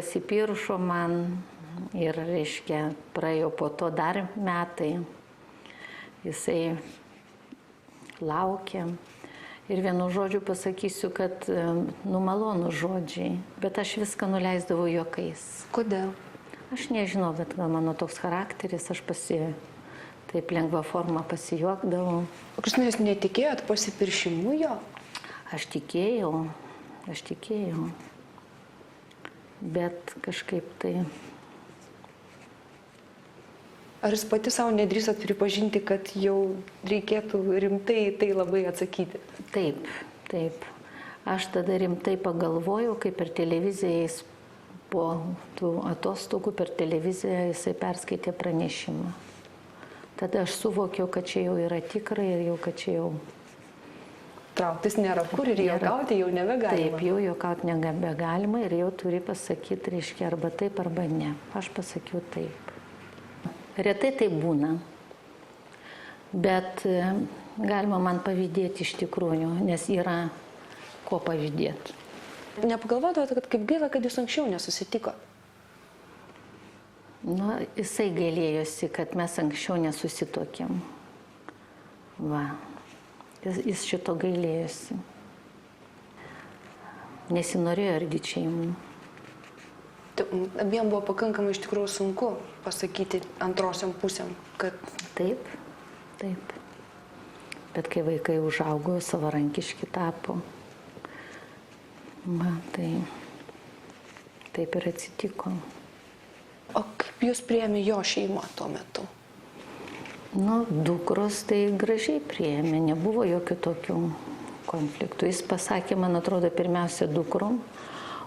Pasipiršo man ir, reiškia, praėjo po to dar metai. Jisai laukia. Ir vienu žodžiu pasakysiu, kad malonų žodžiai, bet aš viską nuleisdavau juokais. Kodėl? Aš nežinau, bet gal mano toks charakteris, aš taip lengva forma pasijuokdavau. O Kristina, jūs netikėjot pasipiršimu jo? Aš tikėjau. Bet kažkaip tai... Ar jūs pati savo nedrįsot pripažinti, kad jau reikėtų rimtai tai labai atsakyti? Taip. Aš tada rimtai pagalvojau, kaip per televiziją jis po tų atostogų per televiziją jisai perskaitė pranešimą. Tada aš suvokiau, kad čia jau yra tikra ir jau, kad čia jau... Trauktis nėra kur ir juokauti jau nebegalima. Taip, jau juokauti nebegalima ir jau turi pasakyti, reiškia, arba taip, arba ne. Aš pasakiau taip. Retai tai būna, bet galima man pavydėti iš tikrųjų, nes yra ko pavydėti. Nepagalvodavote, kad kaip gaila, kad jūs anksčiau nesusitiko? Jisai gailėjosi, kad mes anksčiau nesusitokėm. Va. Jis šito gailėjosi. Nesinorėjo ardyti šeimų. Abiem buvo pakankamai iš tikrųjų sunku pasakyti antrosiom pusėm, kad... Taip. Bet kai vaikai užaugo, savarankiški tapo, tai taip ir atsitiko. O kaip jūs priėmė jo šeimą tuo metu? Dukros tai gražiai priėmė, nebuvo jokių tokių konfliktų. Jis pasakė, man atrodo, pirmiausia dukrom,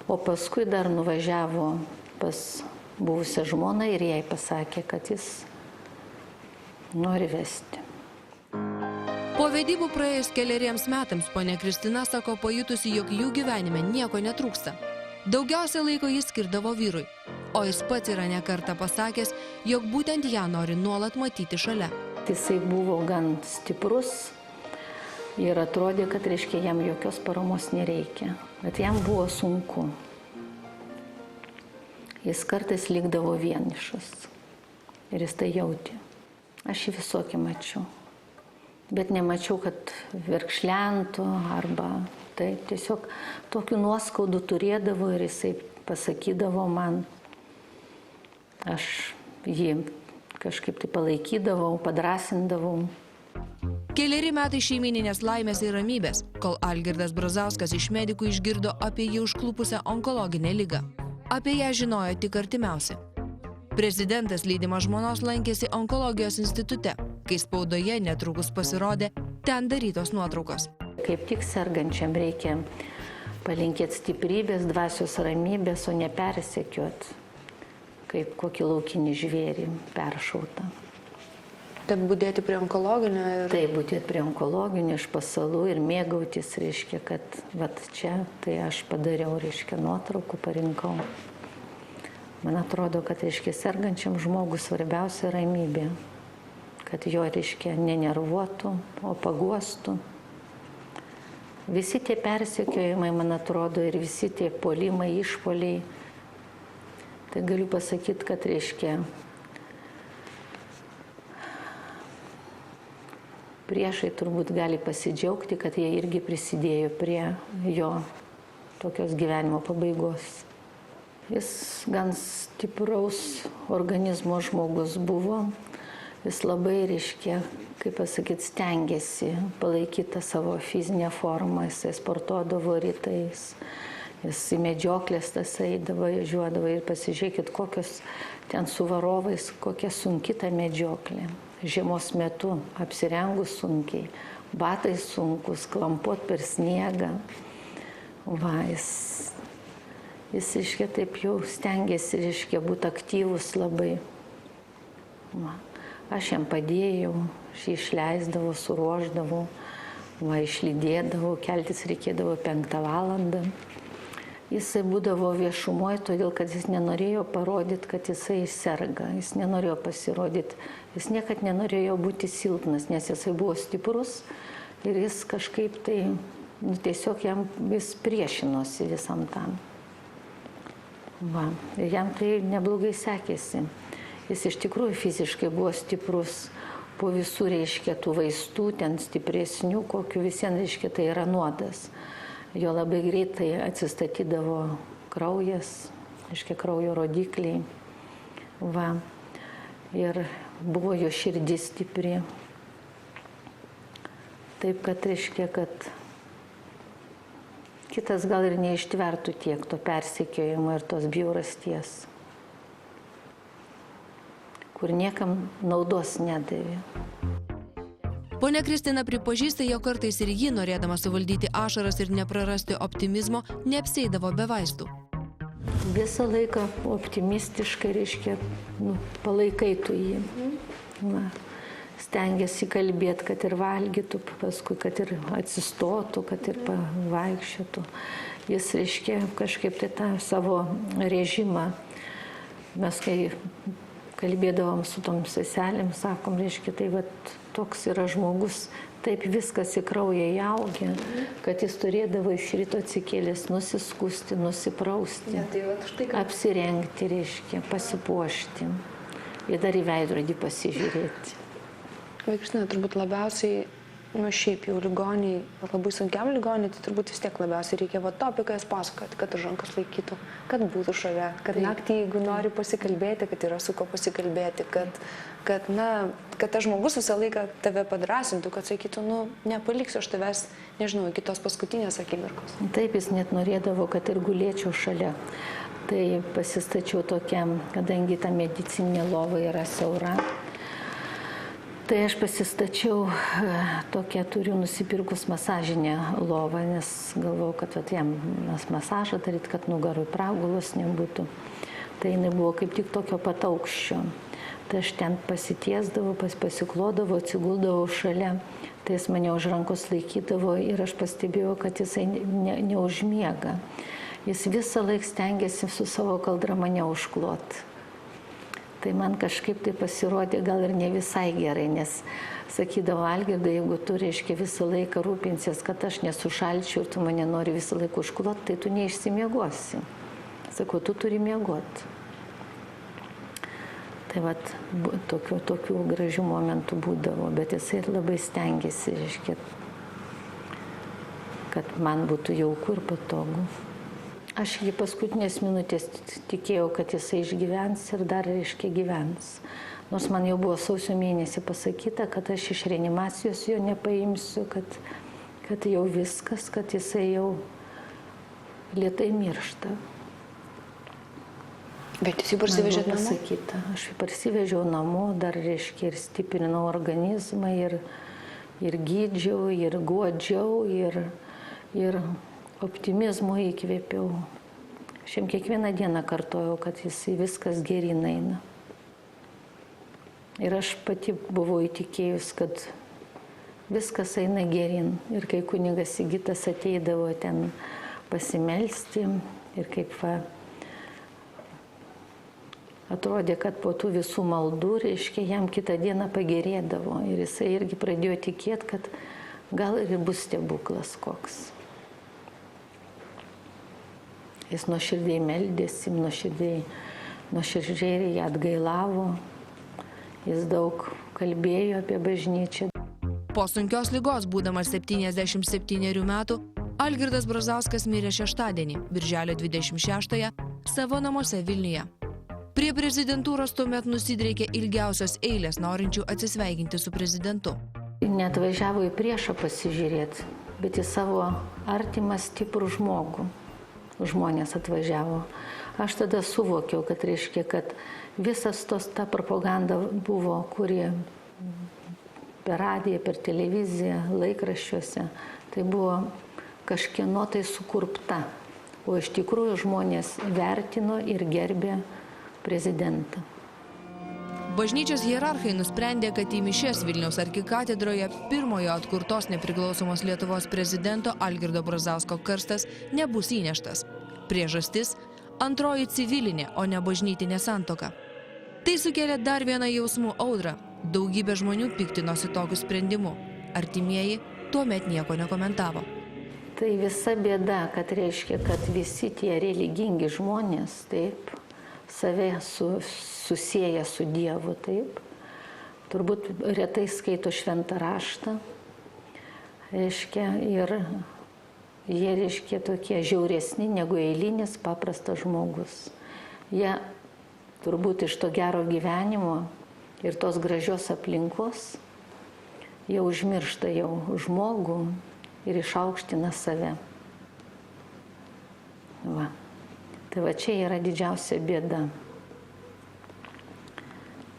o paskui dar nuvažiavo pas buvusią žmoną ir jai pasakė, kad jis nori vesti. Po vedybų praėjus keleriems metams ponia Kristina sako pajutusi, jog jų gyvenime nieko netrūksta. Daugiausia laiko jis skirdavo vyrui, o jis pats yra ne kartą pasakęs, jog būtent ją nori nuolat matyti šalia. Jisai buvo gan stiprus ir atrodė, kad reiškia jam jokios paramos nereikia, bet jam buvo sunku. Jis kartais likdavo vienišas ir jis tai jautė. Aš jį visokį mačiau, bet nemačiau, kad verkšlentų arba tai tiesiog tokių nuoskaudų turėdavo ir jisai pasakydavo man, aš jį kažkaip tai palaikydavau, padrasindavau. Keleri metai šeimyninės laimės ir ramybės, kol Algirdas Brazauskas iš medikų išgirdo apie jį užklupusią onkologinę ligą. Apie ją žinojo tik artimiausi. Prezidentas lydimas žmonos lankėsi onkologijos institute, kai spaudoje netrukus pasirodė ten darytos nuotraukos. Kaip tik sergančiam reikia palinkėti stiprybės, dvasios ramybės, o ne persekioti, kaip kokį laukinį žvėrį peršautą. Taip budėti prie onkologinio ir... Taip, budėti prie onkologinio iš pasalų ir mėgautis, reiškia, kad čia tai aš padariau, reiškia, nuotraukų, parinkau. Man atrodo, kad, reiškia, sergančiam žmogui svarbiausia ramybė, kad jo, reiškia, nenervuotų, o paguostų. Visi tie persekiojimai, man atrodo, ir visi tie puolimai, išpuoliai, tai galiu pasakyti, kad, reiškia, priešai turbūt gali pasidžiaugti, kad jie irgi prisidėjo prie jo tokios gyvenimo pabaigos. Jis gan stipraus organizmo žmogus buvo. Jis labai, reiškia, kaip pasakyti, stengiasi palaikyti savo fizinę formą, jisai sportuodavo rytais, jis į medžioklės tas eidavo, žiūrėdavo ir pasižiūrėkit, kokios ten su varovais, kokia sunki ta medžioklė. Žiemos metu apsirengus sunkiai, batai sunkus, klampot per sniegą. Va, jis, reiškia, taip jau stengiasi, reiškia, būti aktyvus labai. Va. Aš jam padėjau, aš jį išleisdavau, suruošdavau, išlydėdavau, keltis reikėdavo 5 valandą. Jisai būdavo viešumoje, todėl kad jis nenorėjo parodyti, kad jisai serga, jis nenorėjo pasirodyti, jis niekad nenorėjo būti silpnas, nes jisai buvo stiprus ir jis kažkaip tai, tiesiog jam vis priešinosi visam tam. Va. Ir jam tai neblogai sekėsi. Jis iš tikrųjų fiziškai buvo stiprus. Po visų, reiškia, tų vaistų, ten stipresnių, kokių visiems, reiškia, tai yra nuodas. Jo labai greitai atsistatydavo kraujas, reiškia, kraujo rodikliai. Va. Ir buvo jo širdis stipri. Taip, kad, reiškia, kad kitas gal ir neištvertų tiek to persekiojimo ir tos bjaurasties, kur niekam naudos nedavė. Ponia Kristina pripažįsta, jog kartais ir ji, norėdama suvaldyti ašaras ir neprarasti optimizmo, neapsieidavo be vaistų. Visą laiką optimistiškai, reiškia, palaikai tu jį. Va. Stengiasi kalbėti, kad ir valgytų, paskui, kad ir atsistotų, kad ir pavaikščiotų. Jis, reiškia, kažkaip tai tą savo režimą. Mes kai kalbėdavom su tom seselėm, sakom, reiškia, tai vat, toks yra žmogus, taip viskas į kraują įaugė, kad jis turėdavo iš ryto atsikėlęs nusiskusti, nusiprausti, apsirengti, reiškia, pasipuošti ir dar į veidrodį pasižiūrėti. Kristina, turbūt labiausiai, šiaip jau ligoniai, labai sunkiam ligoniai, tai turbūt vis tiek labiausiai reikia to, apie ką jūs pasakojate, kad už rankos laikytų, kad būtų šalia, kad naktį, jeigu nori pasikalbėti, kad yra su ko pasikalbėti, kad tas žmogus visą laiką tave padrasintų, kad sakytų, nepaliksiu aš tavęs, nežinau, iki tos paskutinės akimirkos. Taip, jis net norėdavo, kad ir gulėčiau šalia. Tai pasistačiau tokiam, kadangi ta medicininė lova yra siaura. Tai aš pasistačiau tokią, turiu nusipirkus masažinę lovą, nes galvojau, kad jam masažą daryti, kad nugarui pragulos nebūtų. Tai jinai buvo kaip tik tokio pat aukščio. Tai aš ten pasitiesdavau, pasiklodavau, atsiguldavau šalia. Tai jis mane už rankos laikydavo ir aš pastebėjau, kad jisai neužmiega. Jis visą laiką stengiasi su savo kaldra mane užkloti. Tai man kažkaip tai pasirodė gal ir ne visai gerai, nes sakydavo, Algirdai, jeigu tu, reiškia, visą laiką rūpinsies, kad aš nesušalčiau ir tu mane nori visą laiką užkloti, tai tu neišsimiegosi. Sakau, tu turi miegoti. Tai vat, tokių gražių momentų būdavo, bet jisai labai stengiasi, reiškia, kad man būtų jauku ir patogu. Aš iki paskutinės minutės tikėjau, kad jisai išgyvens ir dar, reiškia, gyvens. Nors man jau buvo sausio mėnesį pasakyta, kad aš iš reanimacijos jo nepaimsiu, kad jau viskas, kad jisai jau lėtai miršta. Bet jūs jį parsivežėt namo? Pasakyta. Aš jį parsivežiau namo, dar, reiškia, ir stiprinau organizmą, ir gydžiau, ir guodžiau, ir optimizmo įkvėpiau. Aš jam kiekvieną dieną kartojau, kad jisai viskas geryn eina. Ir aš pati buvau įtikėjus, kad viskas eina geryn. Ir kai kunigas Sigitas ateidavo ten pasimelsti ir kaip atrodė, kad po tų visų maldų, reiškia, jam kitą dieną pagerėdavo. Ir jisai irgi pradėjo tikėti, kad gal ir bus stebuklas koks. Jis nuoširdžiai meldėsi, nuoširdžiai ją atgailavo. Jis daug kalbėjo apie bažnyčią. Po sunkios ligos, būdamas 77 metų, Algirdas Brazauskas mirė šeštadienį, birželio 26-ąją, savo namuose Vilniuje. Prie prezidentūros tuomet nusidriekė ilgiausios eilės norinčių atsisveikinti su prezidentu. Neatvažiavo į priešą pasižiūrėti, bet į savo artimą stiprų žmogų. Žmonės atvažiavo. Aš tada suvokiau, kad reiškia, kad visas ta propaganda buvo, kurie per radiją, per televiziją, laikraščiuose, tai buvo kažkieno tai sukurpta. O iš tikrųjų žmonės vertino ir gerbė prezidentą. Bažnyčios hierarchai nusprendė, kad į mišias Vilniaus arkikatedroje pirmojo atkurtos nepriklausomos Lietuvos prezidento Algirdo Brazausko karstas nebus įneštas. Priežastis – antroji civilinė, o ne bažnytinė santuoka. Tai sukėlė dar vieną jausmų audrą. Daugybė žmonių piktinosi tokiu sprendimu. Artimieji tuomet nieko nekomentavo. Tai visa bėda, kad reiškia, kad visi tie religingi žmonės, taip, save susieja su Dievu, taip, turbūt retai skaito šventą raštą, reiškia, ir jie, reiškia, tokie žiauresni negu eilinis paprastas žmogus. Jie turbūt iš to gero gyvenimo ir tos gražios aplinkos, jie užmiršta jau žmogų ir išaukština save. Va. Tai va čia yra didžiausia bėda.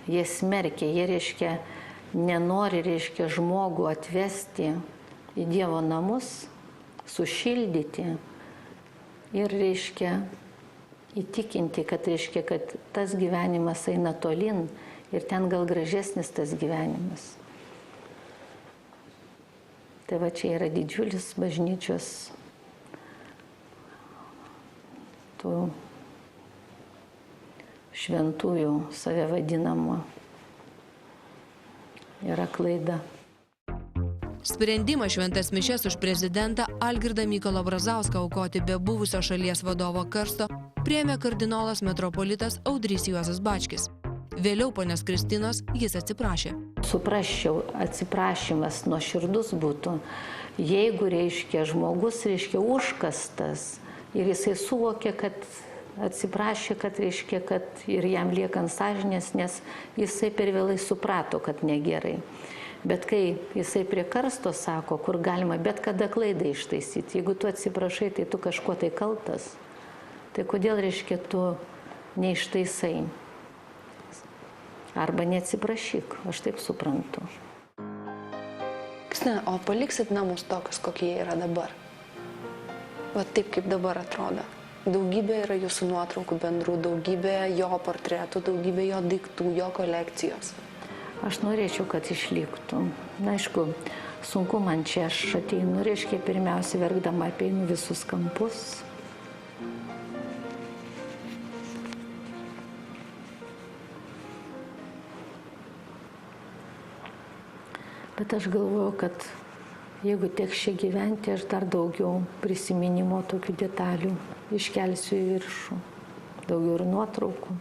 Jie smerkia, jie, reiškia, nenori, reiškia, žmogų atvesti į Dievo namus, sušildyti ir, reiškia, įtikinti, kad, reiškia, kad tas gyvenimas eina tolin ir ten gal gražesnis tas gyvenimas. Tai va čia yra didžiulis bažnyčios tų šventųjų save vadinamo. Yra klaida. Sprendimą šventas mišias už prezidentą Algirdą Mykolą Brazauską aukoti be buvusio šalies vadovo karsto priėmė kardinolas metropolitas Audrys Juozas Bačkis. Vėliau ponios Kristinos jis atsiprašė. Suprasčiau, atsiprašymas nuoširdus būtų, jeigu, reiškia, žmogus, reiškia, užkastas ir jisai suvokė, kad atsiprašė, kad, reiškia, kad ir jam liekant sąžinės, nes jisai per vėlai suprato, kad negerai. Bet kai jisai prie karsto sako, kur galima bet kada klaidą ištaisyti, jeigu tu atsiprašai, tai tu kažkuo tai kaltas, tai kodėl, reiškia, tu neištaisai? Arba neatsiprašyk, aš taip suprantu. Kristina, o paliksit namus tokius, kokie jie yra dabar? Va taip, kaip dabar atrodo. Daugybė yra jūsų nuotraukų bendrų, daugybė jo portretų, daugybė jo daiktų, jo kolekcijos. Aš norėčiau, kad išliktų. Na, aišku, sunku man čia, aš ateinu, reiškia, pirmiausia, verkdama apeinu visus kampus. Bet aš galvoju, kad jeigu teks čia gyventi, aš dar daugiau prisiminimo tokių detalių iškelsiu į viršų. Daugiau ir nuotraukų.